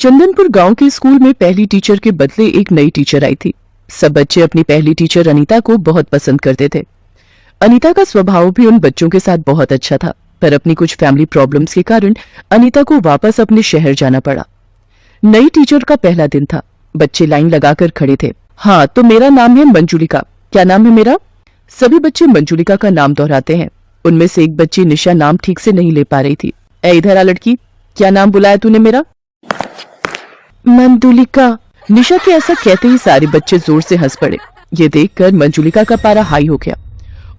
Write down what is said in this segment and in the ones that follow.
चंदनपुर गांव के स्कूल में पहली टीचर के बदले एक नई टीचर आई थी। सब बच्चे अपनी पहली टीचर अनीता को बहुत पसंद करते थे। अनीता का स्वभाव भी उन बच्चों के साथ बहुत अच्छा था, पर अपनी कुछ फैमिली प्रॉब्लम्स के कारण अनीता को वापस अपने शहर जाना पड़ा। नई टीचर का पहला दिन था। बच्चे लाइन लगाकर खड़े थे। हाँ, तो मेरा नाम है मंजुलिका। क्या नाम है मेरा? सभी बच्चे मंजुलिका का नाम दोहराते हैं। उनमें से एक बच्ची निशा नाम ठीक से नहीं ले पा रही थी। ए इधर आ लड़की, क्या नाम बुलाया तूने मेरा? मंजुलिका। निशा के ऐसा कहते ही सारे बच्चे जोर से हंस पड़े। ये देखकर मंजुलिका का पारा हाई हो गया।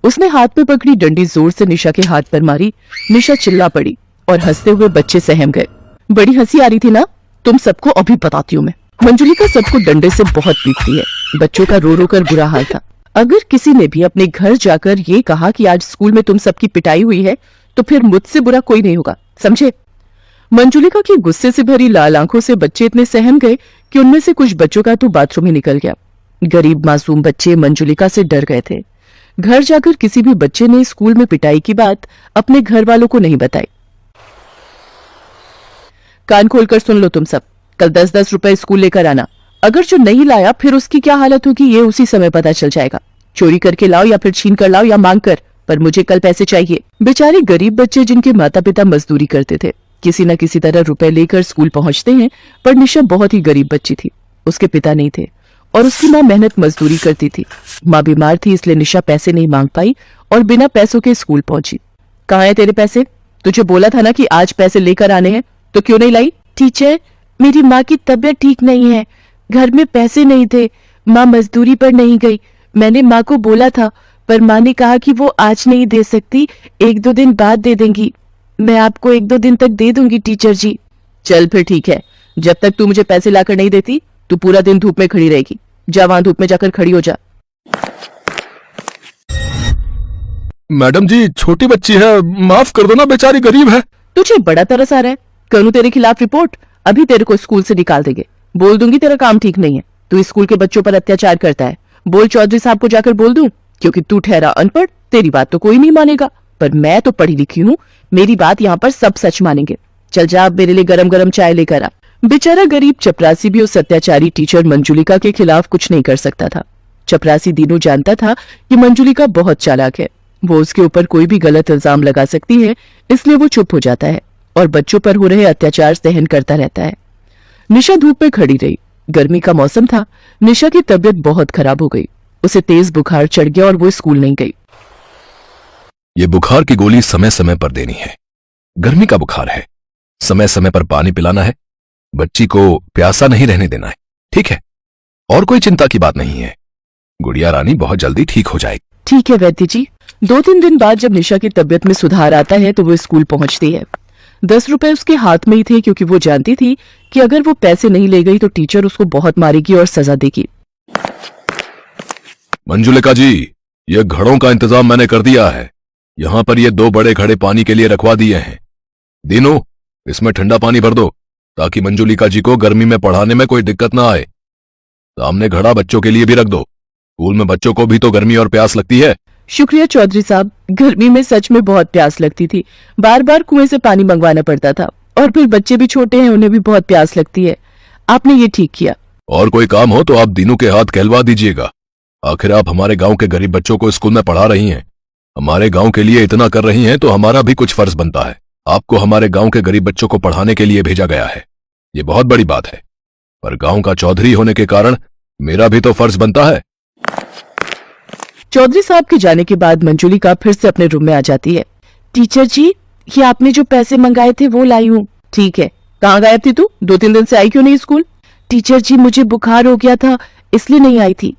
उसने हाथ में पकड़ी डंडी जोर से निशा के हाथ पर मारी। निशा चिल्ला पड़ी और हंसते हुए बच्चे सहम गए। बड़ी हंसी आ रही थी ना? तुम सबको अभी बताती हूँ मैं। मंजुलिका सबको डंडे से बहुत पीटती है। बच्चों का रो रो कर बुरा हाल था। अगर किसी ने भी अपने घर जाकर ये कहा कि आज स्कूल में तुम सबकी पिटाई हुई है, तो फिर मुझसे बुरा कोई नहीं होगा, समझे? मंजुलिका की गुस्से से भरी लाल आंखों से बच्चे इतने सहम गए कि उनमें से कुछ बच्चों का तो बाथरूम ही निकल गया। गरीब मासूम बच्चे मंजुलिका से डर गए थे। घर जाकर किसी भी बच्चे ने स्कूल में पिटाई की बात अपने घर वालों को नहीं बताई। कान खोलकर सुन लो तुम सब। कल 10-10 रुपए स्कूल लेकर आना। अगर जो नहीं लाया फिर उसकी क्या हालत होगी ये उसी समय पता चल जाएगा। चोरी करके लाओ या फिर छीन कर लाओ या मांग कर, पर मुझे कल पैसे चाहिए। बेचारे गरीब बच्चे जिनके माता पिता मजदूरी करते थे, किसी न किसी तरह रुपए लेकर स्कूल पहुंचते हैं। पर निशा बहुत ही गरीब बच्ची थी। उसके पिता नहीं थे और उसकी माँ मेहनत मजदूरी करती थी। माँ बीमार थी, इसलिए निशा पैसे नहीं मांग पाई और बिना पैसों के स्कूल पहुंची। कहाँ है तेरे पैसे? तुझे बोला था ना कि आज पैसे लेकर आने हैं, तो क्यों नहीं लाई? टीचर, मेरी माँ की तबीयत ठीक नहीं है, घर में पैसे नहीं थे, माँ मजदूरी पर नहीं गई। मैंने माँ को बोला था, पर माँ ने कहा कि वो आज नहीं दे सकती, 1-2 दिन बाद दे देंगी। मैं आपको 1-2 दिन तक दे दूंगी टीचर जी। चल फिर ठीक है, जब तक तू मुझे पैसे लाकर नहीं देती तू पूरा दिन धूप में खड़ी रहेगी। जा वहां धूप में जाकर खड़ी हो जा। मैडम जी, छोटी बच्ची है, माफ कर दो ना, बेचारी गरीब है। तुझे बड़ा तरस आ रहा है? करूं तेरे खिलाफ रिपोर्ट? अभी तेरे को स्कूल से निकाल देंगे। बोल दूंगी तेरा काम ठीक नहीं है, तू स्कूल के बच्चों पर अत्याचार करता है। बोल चौधरी साहब को जाकर बोल दूं, क्योंकि तू ठहरा अनपढ़, तेरी बात तो कोई नहीं मानेगा, पर मैं तो पढ़ी लिखी हूँ, मेरी बात यहाँ पर सब सच मानेंगे। चल जा, मेरे लिए गरम गरम चाय लेकर आ। बेचारा गरीब चपरासी भी उस अत्याचारी टीचर मंजुलिका के खिलाफ कुछ नहीं कर सकता था। चपरासी दीनू जानता था कि मंजुलिका बहुत चालाक है, वो उसके ऊपर कोई भी गलत इल्जाम लगा सकती है, इसलिए वो चुप हो जाता है और बच्चों पर हो रहे अत्याचार सहन करता रहता है। निशा धूप में खड़ी रही। गर्मी का मौसम था। निशा की तबीयत बहुत खराब हो गई। उसे तेज बुखार चढ़ गया और वो स्कूल नहीं गई। ये बुखार की गोली समय समय पर देनी है। गर्मी का बुखार है, समय समय पर पानी पिलाना है, बच्ची को प्यासा नहीं रहने देना है, ठीक है? और कोई चिंता की बात नहीं है। गुड़िया रानी बहुत जल्दी ठीक हो जाएगी। ठीक है वैद्य जी। 2-3 दिन बाद जब निशा की तबीयत में सुधार आता है तो वो स्कूल पहुंचती है। 10 रुपए उसके हाथ में ही थे, क्योंकि वो जानती थी कि अगर वो पैसे नहीं ले गई तो टीचर उसको बहुत मारेगी और सजा देगी। मंजुलिका जी, ये घड़ों का इंतजाम मैंने कर दिया है। यहाँ पर ये 2 बड़े घड़े पानी के लिए रखवा दिए हैं। दीनू, इसमें ठंडा पानी भर दो, ताकि मंजुलिका जी को गर्मी में पढ़ाने में कोई दिक्कत ना आए। सामने घड़ा बच्चों के लिए भी रख दो। स्कूल में बच्चों को भी तो गर्मी और प्यास लगती है। शुक्रिया चौधरी साहब, गर्मी में सच में बहुत प्यास लगती थी। बार बार कुएं से पानी मंगवाना पड़ता था, और फिर बच्चे भी छोटे हैं, उन्हें भी बहुत प्यास लगती है। आपने ये ठीक किया। और कोई काम हो तो आप दीनू के हाथ कहलवा दीजिएगा। आखिर आप हमारे गांव के गरीब बच्चों को स्कूल में पढ़ा रही हैं, हमारे गांव के लिए इतना कर रही हैं, तो हमारा भी कुछ फर्ज बनता है। आपको हमारे गांव के गरीब बच्चों को पढ़ाने के लिए भेजा गया है, ये बहुत बड़ी बात है। पर गांव का चौधरी होने के कारण मेरा भी तो फर्ज बनता है। चौधरी साहब के जाने के बाद मंजुलिका फिर से अपने रूम में आ जाती है। टीचर जी, ये आपने जो पैसे मंगाए थे वो लाई हूँ। ठीक है, कहाँ गायब थी तू? 2-3 दिन से आई क्यों नहीं स्कूल? टीचर जी, मुझे बुखार हो गया था, इसलिए नहीं आई थी।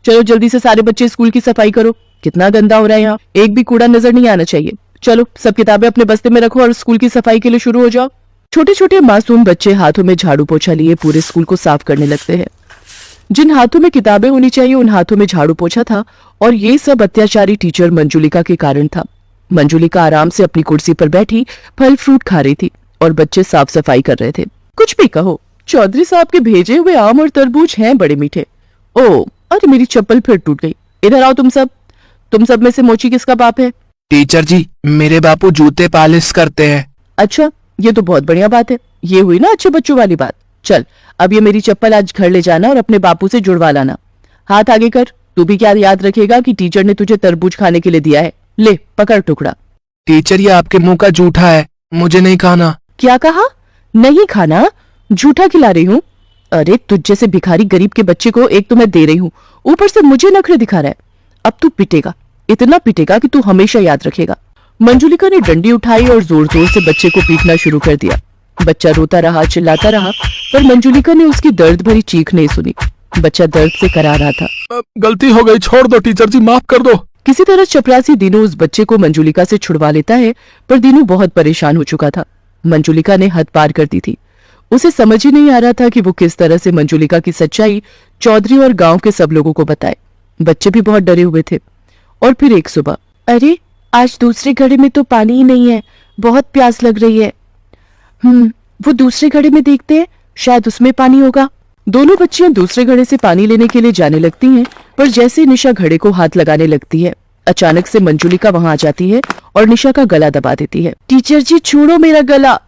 चलो जल्दी से सारे बच्चे स्कूल की सफाई करो। कितना गंदा हो रहा है यहाँ, एक भी कूड़ा नजर नहीं आना चाहिए। चलो सब किताबें अपने बस्ते में रखो और स्कूल की सफाई के लिए शुरू हो जाओ। छोटे छोटे मासूम बच्चे हाथों में झाड़ू पोछा लिए पूरे स्कूल को साफ करने लगते हैं। जिन हाथों में किताबें होनी चाहिए उन हाथों में झाड़ू पोछा था, और ये सब अत्याचारी टीचर मंजुलिका के कारण था। मंजुलिका आराम से अपनी कुर्सी पर बैठी फल फ्रूट खा रही थी और बच्चे साफ सफाई कर रहे थे। कुछ भी कहो, चौधरी साहब के भेजे हुए आम और तरबूज हैं बड़े मीठे। ओ, अरे मेरी चप्पल फिर टूट गई। इधर आओ तुम सब में से मोची किसका बाप है? टीचर जी, मेरे बापू जूते पालिश करते हैं। अच्छा, ये तो बहुत बढ़िया बात है। ये हुई ना अच्छे बच्चों वाली बात। चल अब ये मेरी चप्पल आज घर ले जाना और अपने बापू से जुड़वा लाना। हाथ आगे कर। तू भी क्या याद रखेगा कि टीचर ने तुझे तरबूज खाने के लिए दिया है। ले पकड़ टुकड़ा। टीचर ये आपके मुंह का जूठा है, मुझे नहीं खाना। क्या कहा? नहीं खाना? झूठा खिला रही हूँ? अरे तुझ जैसे भिखारी गरीब के बच्चे को एक तो मैं दे रही हूँ, ऊपर से मुझे नखरे दिखा रहा है। अब तू पिटेगा, इतना पिटेगा कि तू हमेशा याद रखेगा। मंजुलिका ने डंडी उठाई और जोर जोर से बच्चे को पीटना शुरू कर दिया। बच्चा रोता रहा, चिल्लाता रहा, पर मंजुलिका ने उसकी दर्द भरी चीख नहीं सुनी। बच्चा दर्द से करा रहा था। गलती हो गई, छोड़ दो टीचर जी, माफ कर दो। किसी तरह चपरासी दीनू उस बच्चे को मंजुलिका से छुड़वा लेता है, पर दीनू बहुत परेशान हो चुका था। मंजुलिका ने हद पार कर दी थी। उसे समझ ही नहीं आ रहा था कि वो किस तरह से मंजुलिका की सच्चाई चौधरी और गांव के सब लोगों को बताए। बच्चे भी बहुत डरे हुए थे। और फिर एक सुबह, अरे आज दूसरे घड़े में तो पानी ही नहीं है, बहुत प्यास लग रही है। वो दूसरे घड़े में देखते हैं, शायद उसमें पानी होगा। दोनों बच्चियां दूसरे घड़े से पानी लेने के लिए जाने लगती हैं, पर जैसे ही निशा घड़े को हाथ लगाने लगती है, अचानक से मंजुलिका वहां आ जाती है और निशा का गला दबा देती है। टीचर जी छोड़ो मेरा गला,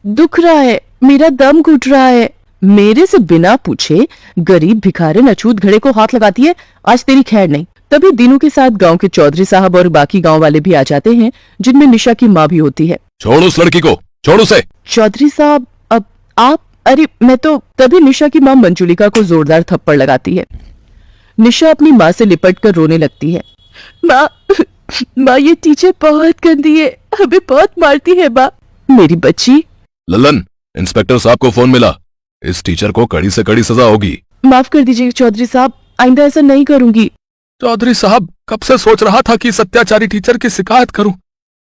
दुख रहा है, मेरा दम घुट रहा है। मेरे से बिना पूछे गरीब भिखारिन अछूत घड़े को हाथ लगाती है, आज तेरी खैर नहीं। तभी दीनू के साथ गांव के चौधरी साहब और बाकी गांव वाले भी आ जाते हैं, जिनमें निशा की माँ भी होती है। छोड़ उस लड़की को, छोड़ उसे। चौधरी साहब, अब आप? अरे मैं तो। तभी निशा की माँ मंजुलिका को जोरदार थप्पड़ लगाती है। निशा अपनी माँ से लिपट कर रोने लगती है। माँ ये टीचर बहुत गंदी है, हमें बहुत मारती है माँ। मेरी बच्ची। ललन, इंस्पेक्टर साहब को फोन मिला, इस टीचर को कड़ी से कड़ी सजा होगी। माफ कर दीजिए चौधरी साहब, आइंदा ऐसा नहीं करूंगी। चौधरी साहब, कब से सोच रहा था कि इस अत्याचारी टीचर की शिकायत करूं।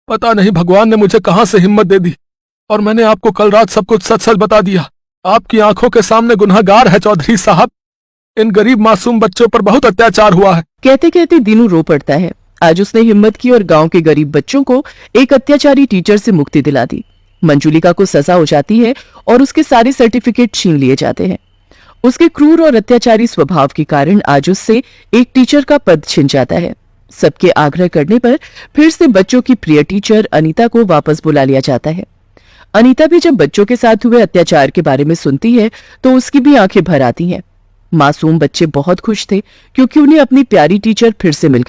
पता नहीं भगवान ने मुझे कहां से हिम्मत दे दी और मैंने आपको कल रात सब कुछ सच सच बता दिया। आपकी आंखों के सामने गुनहगार है चौधरी साहब। इन गरीब मासूम बच्चों पर बहुत अत्याचार हुआ है। कहते कहते दीनू रो पड़ता है। आज उसने हिम्मत की और गांव के गरीब बच्चों को एक अत्याचारी टीचर से मुक्ति दिला दी। मंजुलिका को सजा हो जाती है और उसके सारे सर्टिफिकेट छीन लिए जाते हैं। उसके क्रूर और अत्याचारी स्वभाव के कारण आज उससे एक टीचर का पद छिन जाता है। सबके आग्रह करने पर फिर से बच्चों की प्रिय टीचर अनीता को वापस बुला लिया जाता है। अनीता भी जब बच्चों के साथ हुए अत्याचार के बारे में सुनती है तो उसकी भी आंखें भर आती हैं। मासूम बच्चे बहुत खुश थे क्योंकि उन्हें अपनी प्यारी टीचर फिर से मिल गई।